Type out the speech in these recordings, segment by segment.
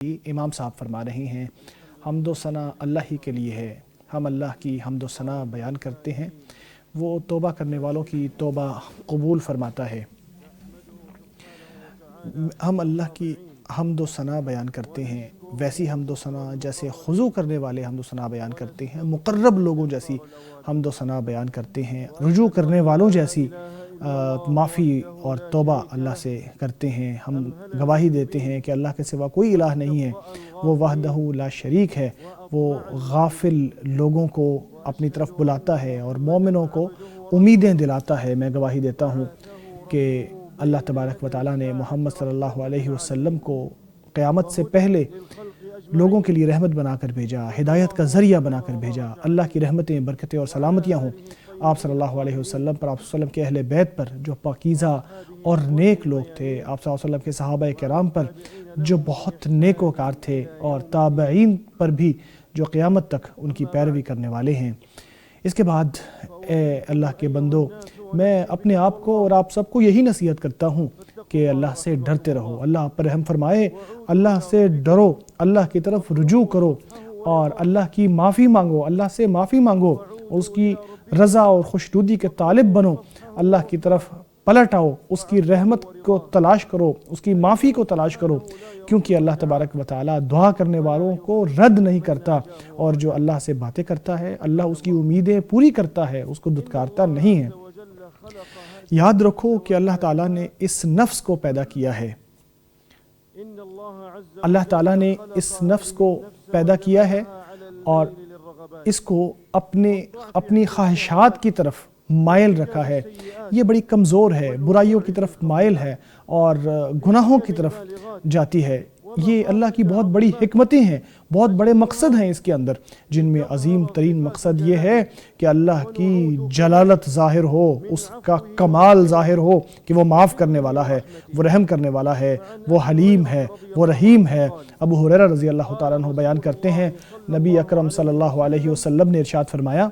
امام صاحب فرما رہے ہیں حمد و ثنا اللہ ہی کے لیے ہے، ہم اللہ کی حمد و ثنا بیان کرتے ہیں، وہ توبہ کرنے والوں کی توبہ قبول فرماتا ہے۔ ہم اللہ کی حمد و ثنا بیان کرتے ہیں، ویسی حمد و ثنا جیسے خضوع کرنے والے حمد و ثنا بیان کرتے ہیں، مقرب لوگوں جیسی حمد و ثنا بیان کرتے ہیں، رجوع کرنے والوں جیسی معافی اور توبہ اللہ سے کرتے ہیں۔ ہم گواہی دیتے ہیں کہ اللہ کے سوا کوئی الہ نہیں ہے، وہ وحدہ لا شریک ہے، وہ غافل لوگوں کو اپنی طرف بلاتا ہے اور مومنوں کو امیدیں دلاتا ہے۔ میں گواہی دیتا ہوں کہ اللہ تبارک و تعالیٰ نے محمد صلی اللہ علیہ وسلم کو قیامت سے پہلے لوگوں کے لیے رحمت بنا کر بھیجا، ہدایت کا ذریعہ بنا کر بھیجا۔ اللہ کی رحمتیں، برکتیں اور سلامتیاں ہوں آپ صلی اللہ علیہ وسلم پر، آپ صلی اللہ علیہ وسلم کے اہل بیت پر جو پاکیزہ اور نیک لوگ تھے، آپ صلی اللہ علیہ وسلم کے صحابہ کرام پر جو بہت نیک وکار تھے، اور تابعین پر بھی جو قیامت تک ان کی پیروی کرنے والے ہیں۔ اس کے بعد اے اللہ کے بندو، میں اپنے آپ کو اور آپ سب کو یہی نصیحت کرتا ہوں کہ اللہ سے ڈرتے رہو، اللہ آپ پر رحم فرمائے، اللہ سے ڈرو، اللہ کی طرف رجوع کرو اور اللہ کی معافی مانگو، اللہ سے معافی مانگو، اس کی رضا اور خوشنودی کے طالب بنو، اللہ کی طرف پلٹ آؤ، اس کی رحمت کو تلاش کرو، اس کی معافی کو تلاش کرو، کیونکہ اللہ تبارک و تعالیٰ دعا کرنے والوں کو رد نہیں کرتا، اور جو اللہ سے باتیں کرتا ہے اللہ اس کی امیدیں پوری کرتا ہے، اس کو دھتکارتا نہیں ہے۔ یاد رکھو کہ اللہ تعالیٰ نے اس نفس کو پیدا کیا ہے، اللہ تعالیٰ نے اس نفس کو پیدا کیا ہے اور اس کو اپنی خواہشات کی طرف مائل رکھا ہے۔ یہ بڑی کمزور ہے، برائیوں کی طرف مائل ہے اور گناہوں کی طرف جاتی ہے۔ یہ اللہ کی بہت بڑی حکمتیں ہیں، بہت بڑے مقصد ہیں اس کے اندر، جن میں عظیم ترین مقصد یہ ہے کہ اللہ کی جلالت ظاہر ہو، اس کا کمال ظاہر ہو کہ وہ معاف کرنے والا ہے، وہ رحم کرنے والا ہے، وہ حلیم ہے، وہ رحیم ہے۔ ابو ہریرہ رضی اللہ تعالیٰ عنہ بیان کرتے ہیں، نبی اکرم صلی اللہ علیہ وسلم نے ارشاد فرمایا،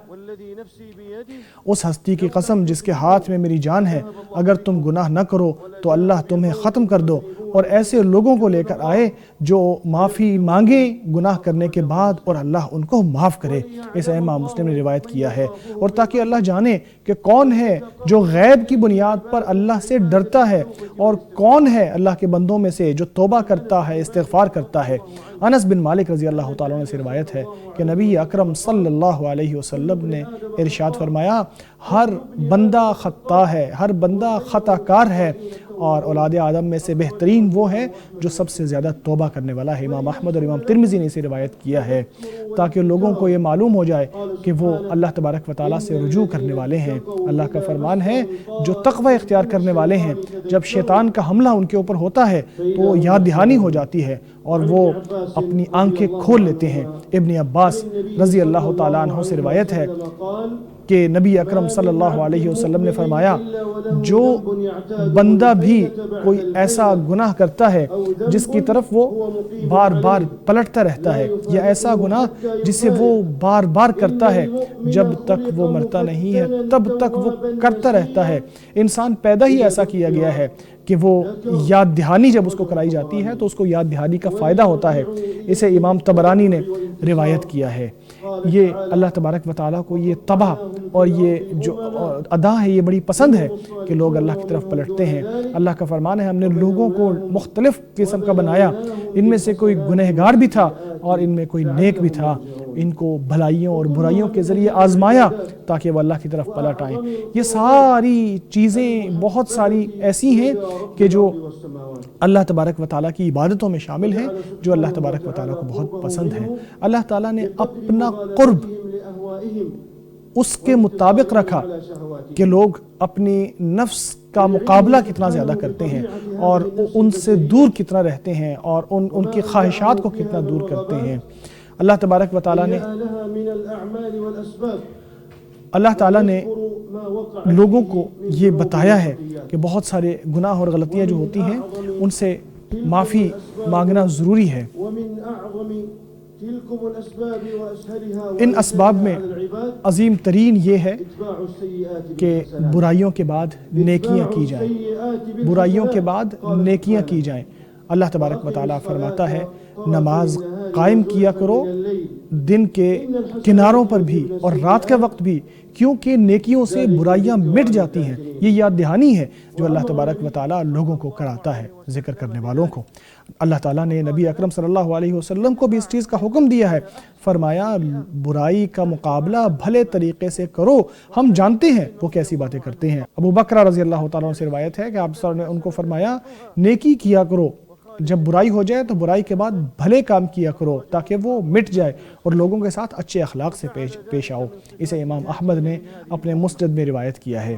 اس ہستی کی قسم جس کے ہاتھ میں میری جان ہے، اگر تم گناہ نہ کرو تو اللہ تمہیں ختم کر دو اور ایسے لوگوں کو لے کر آئے جو معافی مانگیں گناہ کرنے کے بعد اور اللہ ان کو معاف کرے۔ اسے امام مسلم نے روایت کیا ہے، اور تاکہ اللہ جانے کہ کون ہے جو غیب کی بنیاد پر اللہ سے ڈرتا ہے اور کون ہے اللہ کے بندوں میں سے جو توبہ کرتا ہے، استغفار کرتا ہے۔ انس بن مالک رضی اللہ تعالیٰ عنہ سے روایت ہے کہ نبی اکرم صلی اللہ علیہ وسلم نے ارشاد فرمایا، ہر بندہ خطا ہے، ہر بندہ خطا کار ہے، اور اولاد آدم میں سے بہترین وہ ہے جو سب سے زیادہ توبہ کرنے والا ہے۔ امام احمد اور امام ترمذی نے اسے روایت کیا ہے، تاکہ لوگوں کو یہ معلوم ہو جائے کہ وہ اللہ تبارک و تعالیٰ سے رجوع کرنے والے ہیں۔ اللہ کا فرمان ہے، جو تقوی اختیار کرنے والے ہیں، جب شیطان کا حملہ ان کے اوپر ہوتا ہے تو وہ یاد دہانی ہو جاتی ہے اور وہ اپنی آنکھیں کھول لیتے ہیں۔ ابن عباس رضی اللہ تعالیٰ عنہ سے روایت ہے کہ نبی اکرم صلی اللہ علیہ وسلم نے فرمایا، جو بندہ بھی کوئی ایسا گناہ کرتا ہے جس کی طرف وہ بار بار پلٹتا رہتا ہے، یا ایسا گناہ جسے وہ بار بار کرتا ہے، جب تک وہ مرتا نہیں ہے تب تک وہ کرتا رہتا ہے۔ انسان پیدا ہی ایسا کیا گیا ہے کہ وہ یاد دہانی جب اس کو کرائی جاتی ہے تو اس کو یاد دہانی کا فائدہ ہوتا ہے۔ اسے امام طبرانی نے روایت کیا ہے۔ یہ اللہ تبارک و تعالیٰ کو یہ طبع اور یہ جو ادا ہے یہ بڑی پسند ہے کہ لوگ اللہ کی طرف پلٹتے ہیں۔ اللہ کا فرمان ہے، ہم نے لوگوں کو مختلف قسم کا بنایا، ان میں سے کوئی گنہگار بھی تھا اور ان میں کوئی نیک بھی تھا، ان کو بھلائیوں اور برائیوں کے ذریعے آزمایا تاکہ وہ اللہ کی طرف پلٹ آئیں۔ یہ ساری چیزیں بہت ساری ایسی ہیں کہ جو اللہ تبارک و تعالیٰ کی عبادتوں میں شامل ہیں، جو اللہ تبارک و تعالیٰ کو بہت پسند ہیں۔ اللہ تعالیٰ نے اپنا قرب اس کے مطابق رکھا کہ لوگ اپنی نفس کا مقابلہ کتنا زیادہ کرتے ہیں اور ان سے دور کتنا رہتے ہیں اور ان کی خواہشات کو کتنا دور کرتے ہیں۔ اللہ تبارک و تعالیٰ نے لوگوں کو یہ بتایا ہے کہ بہت سارے گناہ اور غلطیاں جو ہوتی ہیں ان سے معافی مانگنا ضروری ہے۔ ان اسباب میں عظیم ترین یہ ہے کہ برائیوں کے بعد نیکیاں کی جائیں، برائیوں کے بعد نیکیاں کی جائیں۔ اللہ تبارک و تعالیٰ فرماتا ہے نماز قائم کیا کرو دن کے کناروں پر بھی اور رات کے وقت بھی، کیونکہ نیکیوں سے برائیاں مٹ جاتی ہیں۔ یہ یاد دہانی ہے جو اللہ تبارک و تعالیٰ لوگوں کو کراتا ہے، ذکر کرنے والوں کو۔ اللہ تعالیٰ نے نبی اکرم صلی اللہ علیہ وسلم کو بھی اس چیز کا حکم دیا ہے، فرمایا برائی کا مقابلہ بھلے طریقے سے کرو۔ ہم جانتے ہیں وہ کیسی باتیں کرتے ہیں۔ ابو بکر رضی اللہ تعالیٰ عنہ سے روایت ہے کہ آپ نے ان کو فرمایا نیکی کیا کرو، جب برائی ہو جائے تو برائی کے بعد بھلے کام کیا کرو تاکہ وہ مٹ جائے اور لوگوں کے ساتھ اچھے اخلاق سے پیش آؤ۔ اسے امام احمد نے اپنے مسند میں روایت کیا ہے۔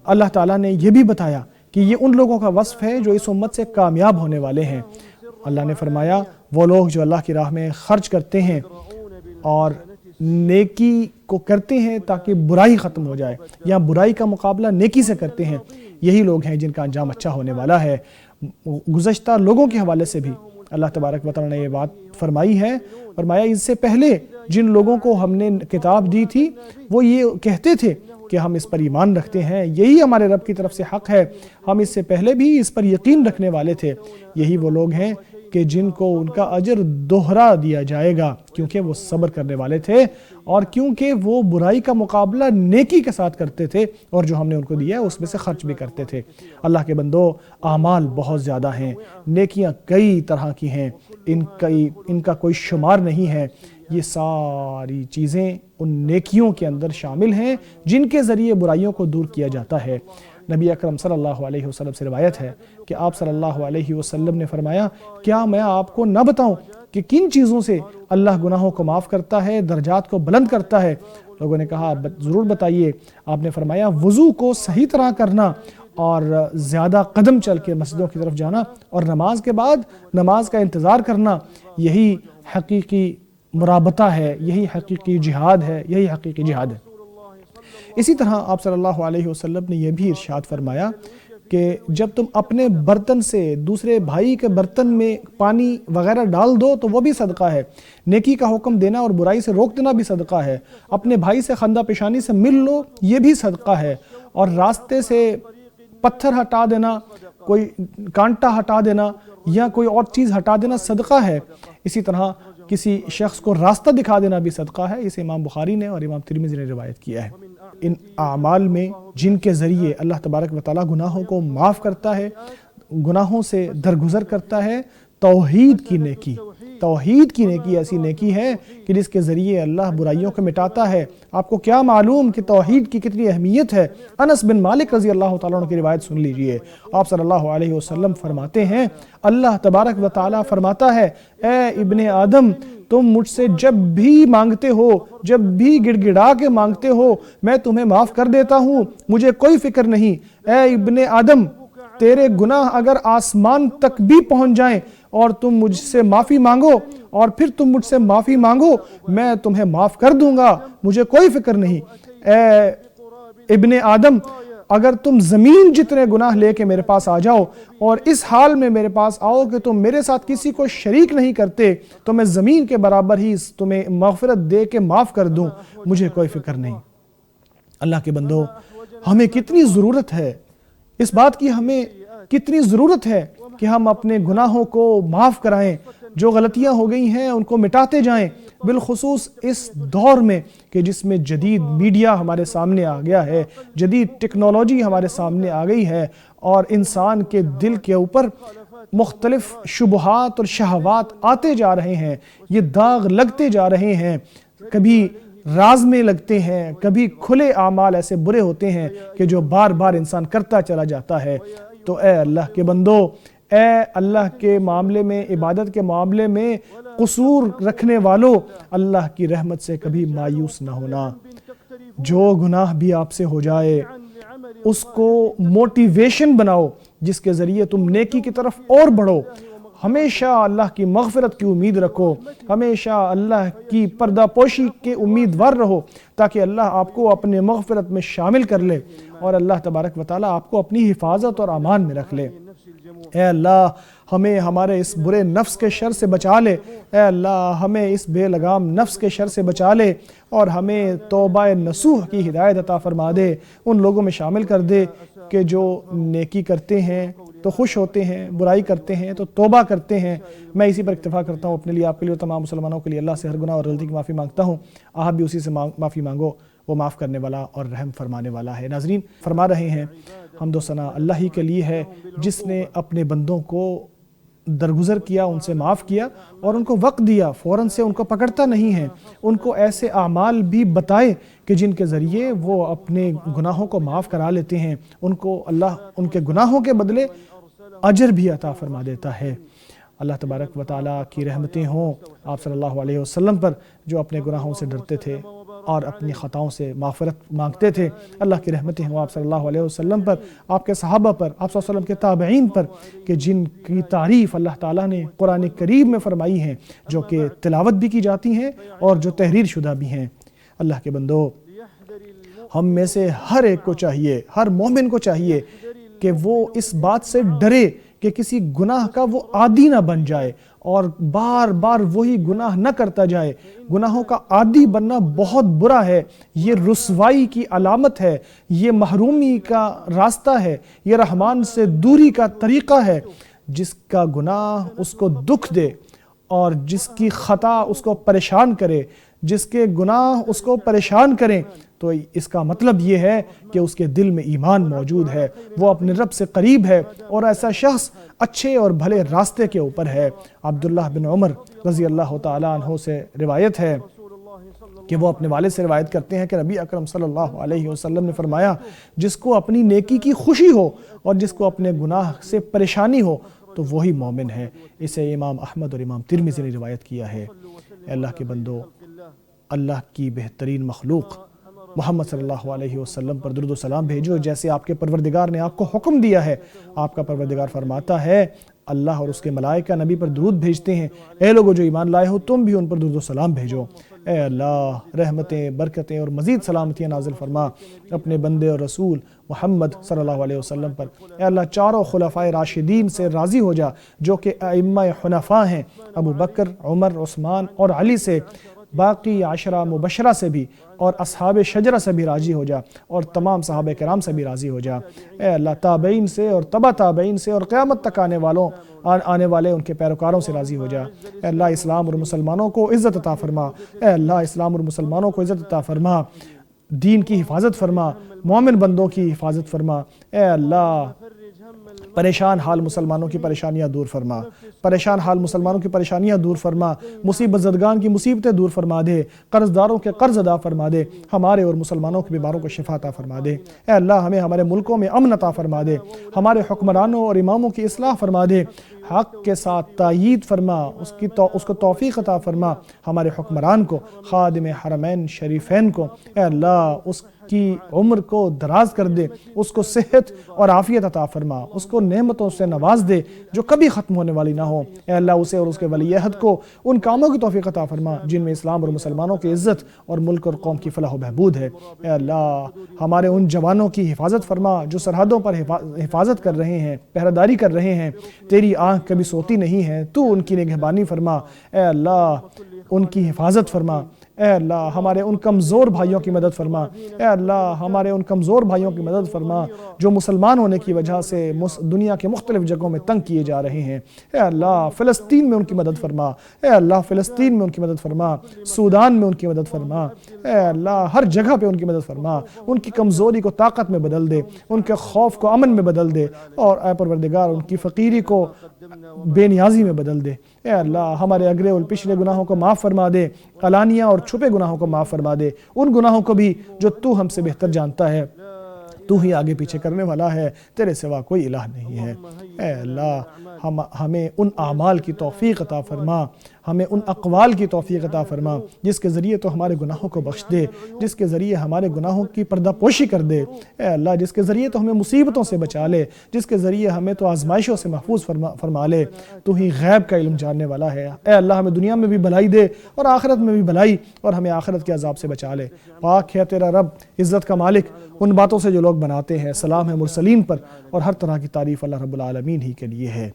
اللہ تعالیٰ نے یہ بھی بتایا کہ یہ ان لوگوں کا وصف ہے جو اس امت سے کامیاب ہونے والے ہیں۔ اللہ نے فرمایا وہ لوگ جو اللہ کی راہ میں خرچ کرتے ہیں اور نیکی کو کرتے ہیں تاکہ برائی ختم ہو جائے، یا برائی کا مقابلہ نیکی سے کرتے ہیں، یہی لوگ ہیں جن کا انجام اچھا ہونے والا ہے۔ گزشتہ لوگوں کے حوالے سے بھی اللہ تبارک و تعالیٰ نے یہ بات فرمائی ہے، فرمایا اس سے پہلے جن لوگوں کو ہم نے کتاب دی تھی وہ یہ کہتے تھے کہ ہم اس پر ایمان رکھتے ہیں، یہی ہمارے رب کی طرف سے حق ہے، ہم اس سے پہلے بھی اس پر یقین رکھنے والے تھے۔ یہی وہ لوگ ہیں کہ جن کو ان کا اجر دوہرا دیا جائے گا، کیونکہ وہ صبر کرنے والے تھے اور کیونکہ وہ برائی کا مقابلہ نیکی کے ساتھ کرتے تھے، اور جو ہم نے ان کو دیا ہے اس میں سے خرچ بھی کرتے تھے۔ اللہ کے بندو، اعمال بہت زیادہ ہیں، نیکیاں کئی طرح کی ہیں، ان کا کوئی شمار نہیں ہے۔ یہ ساری چیزیں ان نیکیوں کے اندر شامل ہیں جن کے ذریعے برائیوں کو دور کیا جاتا ہے۔ نبی اکرم صلی اللہ علیہ وسلم سے روایت ہے کہ آپ صلی اللہ علیہ وسلم نے فرمایا کیا میں آپ کو نہ بتاؤں کہ کن چیزوں سے اللہ گناہوں کو معاف کرتا ہے، درجات کو بلند کرتا ہے؟ لوگوں نے کہا ضرور بتائیے۔ آپ نے فرمایا وضو کو صحیح طرح کرنا اور زیادہ قدم چل کے مسجدوں کی طرف جانا، اور نماز کے بعد نماز کا انتظار کرنا، یہی حقیقی مرابطہ ہے، یہی حقیقی جہاد ہے، یہی حقیقی جہاد ہے۔ اسی طرح آپ صلی اللہ علیہ وسلم نے یہ بھی ارشاد فرمایا کہ جب تم اپنے برتن سے دوسرے بھائی کے برتن میں پانی وغیرہ ڈال دو تو وہ بھی صدقہ ہے، نیکی کا حکم دینا اور برائی سے روک دینا بھی صدقہ ہے، اپنے بھائی سے خندہ پیشانی سے مل لو یہ بھی صدقہ ہے، اور راستے سے پتھر ہٹا دینا، کوئی کانٹا ہٹا دینا یا کوئی اور چیز ہٹا دینا صدقہ ہے۔ اسی طرح کسی شخص کو راستہ دکھا دینا بھی صدقہ ہے۔ اسے امام بخاری نے اور امام ترمذی نے روایت کیا ہے۔ ان اعمال میں جن کے ذریعے اللہ تبارک و تعالیٰ گناہوں کو معاف کرتا ہے، گناہوں سے درگزر کرتا ہے، توحید کی نیکی ایسی نیکی ہے کہ جس کے ذریعے اللہ برائیوں کو مٹاتا ہے۔ آپ کو کیا معلوم کہ توحید کی کتنی اہمیت ہے؟ انس بن مالک رضی اللہ تعالیٰ عنہ کی روایت سن لیجئے۔ آپ صلی اللہ علیہ وسلم فرماتے ہیں اللہ تبارک و تعالیٰ فرماتا ہے اے ابن آدم، تم مجھ سے جب بھی مانگتے ہو، جب بھی گڑ گڑا کے مانگتے ہو، میں تمہیں معاف کر دیتا ہوں، مجھے کوئی فکر نہیں۔ اے ابن آدم، تیرے گناہ اگر آسمان تک بھی پہنچ جائیں اور تم مجھ سے معافی مانگو اور پھر تم مجھ سے معافی مانگو، میں تمہیں معاف کر دوں گا، مجھے کوئی فکر نہیں۔ اے ابن آدم، اگر تم زمین جتنے گناہ لے کے میرے پاس آ جاؤ اور اس حال میں میرے پاس آؤ کہ تم میرے ساتھ کسی کو شریک نہیں کرتے، تو میں زمین کے برابر ہی تمہیں مغفرت دے کے معاف کر دوں، مجھے کوئی فکر نہیں۔ اللہ کے بندو، ہمیں کتنی ضرورت ہے اس بات کی، ہمیں کتنی ضرورت ہے کہ ہم اپنے گناہوں کو معاف کرائیں، جو غلطیاں ہو گئی ہیں ان کو مٹاتے جائیں، بالخصوص اس دور میں کہ جس میں جدید میڈیا ہمارے سامنے آ گیا ہے، جدید ٹیکنالوجی ہمارے سامنے آ گئی ہے، اور انسان کے دل کے اوپر مختلف شبہات اور شہوات آتے جا رہے ہیں، یہ داغ لگتے جا رہے ہیں، کبھی راز میں لگتے ہیں، کبھی کھلے اعمال ایسے برے ہوتے ہیں کہ جو بار بار انسان کرتا چلا جاتا ہے۔ تو اے اللہ کے بندو، اے اللہ کے معاملے میں، عبادت کے معاملے میں قصور رکھنے والو، اللہ کی رحمت سے کبھی مایوس نہ ہونا۔ جو گناہ بھی آپ سے ہو جائے اس کو موٹیویشن بناؤ جس کے ذریعے تم نیکی کی طرف اور بڑھو، ہمیشہ اللہ کی مغفرت کی امید رکھو، ہمیشہ اللہ کی پردہ پوشی کے امیدوار رہو، تاکہ اللہ آپ کو اپنے مغفرت میں شامل کر لے اور اللہ تبارک و تعالیٰ آپ کو اپنی حفاظت اور امان میں رکھ لے۔ اے اللہ، ہمیں ہمارے اس برے نفس کے شر سے بچا لے، اے اللہ ہمیں اس بے لگام نفس کے شر سے بچا لے، اور ہمیں توبہ نصوح کی ہدایت عطا فرما دے، ان لوگوں میں شامل کر دے کہ جو نیکی کرتے ہیں تو خوش ہوتے ہیں، برائی کرتے ہیں تو توبہ کرتے ہیں۔ میں اسی پر اکتفا کرتا ہوں، اپنے لیے، آپ کے لیے اور تمام مسلمانوں کے لیے اللہ سے ہر گناہ اور غلطی کی معافی مانگتا ہوں۔ آپ بھی اسی سے معافی مانگو، وہ معاف کرنے والا اور رحم فرمانے والا ہے۔ ناظرین، فرما رہے ہیں حمد و ثنا اللہ ہی کے لیے ہے جس نے اپنے بندوں کو درگزر کیا، ان سے معاف کیا اور ان کو وقت دیا، فوراً سے ان کو پکڑتا نہیں ہے، ان کو ایسے اعمال بھی بتائے کہ جن کے ذریعے وہ اپنے گناہوں کو معاف کرا لیتے ہیں، ان کو اللہ ان کے گناہوں کے بدلے اجر بھی عطا فرما دیتا ہے۔ اللہ تبارک و تعالیٰ کی رحمتیں ہوں آپ صلی اللہ علیہ وسلم پر، جو اپنے گناہوں سے ڈرتے تھے اور اپنی خطاؤں سے معافرت مانگتے تھے۔ اللہ کی رحمتیں ہوں آپ صلی اللہ علیہ وسلم پر، آپ کے صحابہ پر، آپ صلی اللہ علیہ وسلم کے تابعین پر، کہ جن کی تعریف اللہ تعالیٰ نے قرآن کریم میں فرمائی ہے، جو کہ تلاوت بھی کی جاتی ہیں اور جو تحریر شدہ بھی ہیں۔ اللہ کے بندو، ہم میں سے ہر ایک کو چاہیے، ہر مومن کو چاہیے کہ وہ اس بات سے ڈرے کہ کسی گناہ کا وہ عادی نہ بن جائے اور بار بار وہی گناہ نہ کرتا جائے۔ گناہوں کا عادی بننا بہت برا ہے، یہ رسوائی کی علامت ہے، یہ محرومی کا راستہ ہے، یہ رحمان سے دوری کا طریقہ ہے۔ جس کا گناہ اس کو دکھ دے اور جس کی خطا اس کو پریشان کرے، جس کے گناہ اس کو پریشان کریں، تو اس کا مطلب یہ ہے کہ اس کے دل میں ایمان موجود ہے، وہ اپنے رب سے قریب ہے اور ایسا شخص اچھے اور بھلے راستے کے اوپر ہے۔ عبداللہ بن عمر رضی اللہ تعالیٰ عنہ سے روایت ہے کہ وہ اپنے والد سے روایت کرتے ہیں کہ نبی اکرم صلی اللہ علیہ وسلم نے فرمایا، جس کو اپنی نیکی کی خوشی ہو اور جس کو اپنے گناہ سے پریشانی ہو تو وہی مومن ہے۔ اسے امام احمد اور امام ترمذی نے روایت کیا ہے۔ اے اللہ کے بندو، اللہ کی بہترین مخلوق محمد صلی اللہ علیہ وسلم پر درود و سلام بھیجو، جیسے آپ کے پروردگار نے آپ کو حکم دیا ہے۔ آپ کا پروردگار فرماتا ہے، اللہ اور اس کے ملائکہ نبی پر درود بھیجتے ہیں، اے لوگو جو ایمان لائے ہو تم بھی ان پر درود و سلام بھیجو۔ اے اللہ، رحمتیں، برکتیں اور مزید سلامتیاں نازل فرما اپنے بندے اور رسول محمد صلی اللہ علیہ وسلم پر۔ اے اللہ، چاروں خلفائے راشدین سے راضی ہو جا جو کہ ائمہ حنفاء ہیں، ابو بکر، عمر، عثمان اور علی سے، باقی عشرہ مبشرہ سے بھی اور اصحاب شجرہ سے بھی راضی ہو جا اور تمام صحابہ کرام سے بھی راضی ہو جا۔ اے اللہ، تابعین سے اور تبع تابعین سے اور قیامت تک آنے والے ان کے پیروکاروں سے راضی ہو جا۔ اے اللہ، اسلام اور مسلمانوں کو عزت عطا فرما۔ اے اللہ، اسلام اور مسلمانوں کو عزت عطا فرما، دین کی حفاظت فرما، مومن بندوں کی حفاظت فرما۔ اے اللہ، پریشان حال مسلمانوں کی پریشانیاں دور فرما، پریشان حال مسلمانوں کی پریشانیاں دور فرما، مصیبت زدگان کی مصیبتیں دور فرما دے، قرض داروں کے قرض ادا فرما دے، ہمارے اور مسلمانوں کے بیماروں کو شفا عطا فرما دے۔ اے اللہ، ہمیں ہمارے ملکوں میں امن عطا فرما دے، ہمارے حکمرانوں اور اماموں کی اصلاح فرما دے، حق کے ساتھ تائید فرما، اس کو توفیق عطا فرما، ہمارے حکمران کو، خادم حرمین شریفین کو۔ اے اللہ، اس کی عمر کو دراز کر دے، اس کو صحت اور عافیت عطا فرما، اس کو نعمتوں سے نواز دے جو کبھی ختم ہونے والی نہ ہو۔ اے اللہ، اسے اور اس کے ولی عہد کو ان کاموں کی توفیق عطا فرما جن میں اسلام اور مسلمانوں کی عزت اور ملک اور قوم کی فلاح و بہبود ہے۔ اے اللہ، ہمارے ان جوانوں کی حفاظت فرما جو سرحدوں پر حفاظت کر رہے ہیں، پہرےداری کر رہے ہیں، تیری آنکھ کبھی سوتی نہیں ہے، تو ان کی نگہبانی فرما۔ اے اللہ، ان کی حفاظت فرما۔ اے اللہ، ہمارے ان کمزور بھائیوں کی مدد فرما۔ اے اللہ، ہمارے ان کمزور بھائیوں کی مدد فرما جو مسلمان ہونے کی وجہ سے دنیا کے مختلف جگہوں میں تنگ کیے جا رہے ہیں۔ اے اللہ، فلسطین میں ان کی مدد فرما۔ اے اللہ، فلسطین میں ان کی مدد فرما، سودان میں ان کی مدد فرما۔ اے اللہ، ہر جگہ پہ ان کی مدد فرما، ان کی کمزوری کو طاقت میں بدل دے، ان کے خوف کو امن میں بدل دے، اور اے پروردگار ان کی فقیری کو بے نیازی میں بدل دے۔ اے اللہ، ہمارے اگلے اور پچھلے گناہوں کو معاف فرما دے، علانیہ اور چھپے گناہوں کو معاف فرما دے، ان گناہوں کو بھی جو تو ہم سے بہتر جانتا ہے، تو ہی آگے پیچھے کرنے والا ہے، تیرے سوا کوئی الہ نہیں ہے۔ اے اللہ، ہمیں ان اعمال کی توفیق عطا فرما، ہمیں ان اقوال کی توفیق عطا فرما جس کے ذریعے تو ہمارے گناہوں کو بخش دے، جس کے ذریعے ہمارے گناہوں کی پردہ پوشی کر دے۔ اے اللہ، جس کے ذریعے تو ہمیں مصیبتوں سے بچا لے، جس کے ذریعے ہمیں تو آزمائشوں سے محفوظ فرما لے، تو ہی غیب کا علم جاننے والا ہے۔ اے اللہ، ہمیں دنیا میں بھی بھلائی دے اور آخرت میں بھی بھلائی، اور ہمیں آخرت کے عذاب سے بچا لے۔ پاک ہے تیرا رب، عزت کا مالک، ان باتوں سے جو لوگ بناتے ہیں۔ سلام ہے مرسلین پر، اور ہر طرح کی تعریف اللہ رب العالمین ہی کے لیے ہے۔